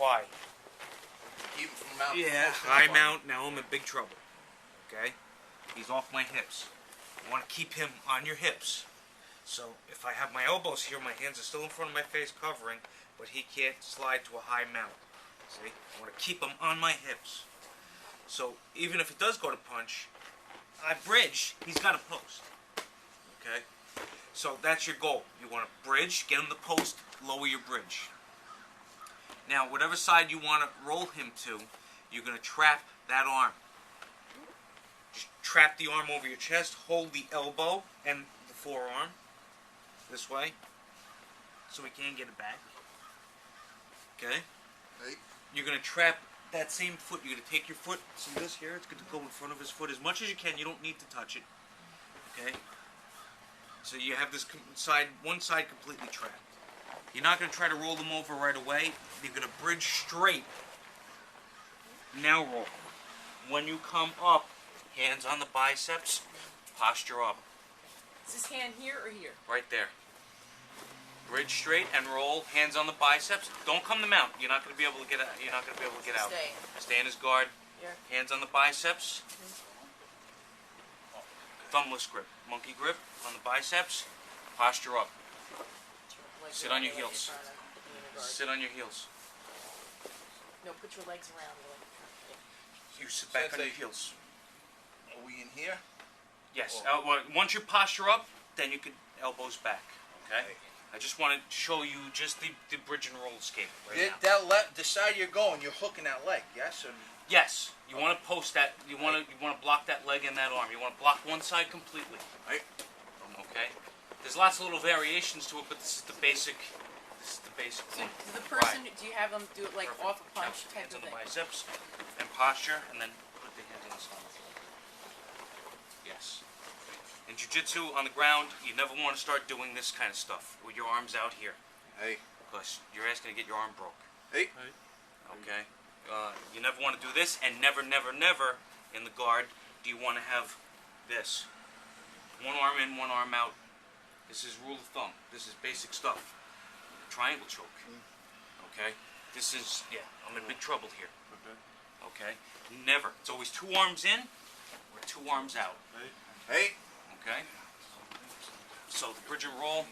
Why? Keep him from mount. Yeah, high mount. Now I'm in big trouble. Okay? He's off my hips. You want to keep him on your hips. So if I have my elbows here, my hands are still in front of my face covering, but he can't slide to a high mount. See? I want to keep him on my hips. So even if it does go to punch, I bridge, he's got a post. Okay? So that's your goal. You want to bridge, get him the post, lower your bridge. Now, whatever side you want to roll him to, you're going to trap that arm. Just trap the arm over your chest, hold the elbow and the forearm this way, so we can get it back. Okay? Hey. You're going to trap that same foot. You're going to take your foot, see this here? It's going to go in front of his foot as much as you can. You don't need to touch it. Okay? So you have this side, one side completely trapped. You're not going to try to roll them over right away. You're going to bridge straight. Now roll. When you come up, hands on the biceps, posture up. Is his hand here or here? Right there. Bridge straight and roll. Hands on the biceps. Don't come to mount. You're not going to be able to get out. You're not going to be able to get out. Stay. Stay in his guard. Here. Hands on the biceps. Thumbless grip. Monkey grip on the biceps. Posture up. Legs Sit on around your the leg heels. in front of the inner guard. Sit on your heels. No, put your legs around the leg. You sit back on your Sensei. heels. Are we in here? Yes. Well, once you posture up, then you can elbows back. Okay. Okay. I just want to show you just the bridge and roll escape right now. The side you're going, you're hooking that leg, yes? Or, Yes. You want to post that. You want to block that leg and that arm. You want to block one side completely. right? Okay. There's lots of little variations to it, but this is the basic. This is the basic So, thing. the person, Right. do you have them do it like Perfect. off a punch Now, type hands of on the thing? biceps and posture, and then put the hands on the stomach. Yes. In jiu-jitsu on the ground, you never want to start doing this kind of stuff with your arms out here, Hey. because you're asking to get your arm broke. Hey. Okay. You never want to do this, and never, never, never in the guard do you want to have this. One arm in, one arm out. This is rule of thumb. This is basic stuff. Triangle choke. Okay. This is, yeah, I'm in big trouble here. Okay. Never. It's always two arms in or two arms out. Hey. Okay. So the bridge and roll.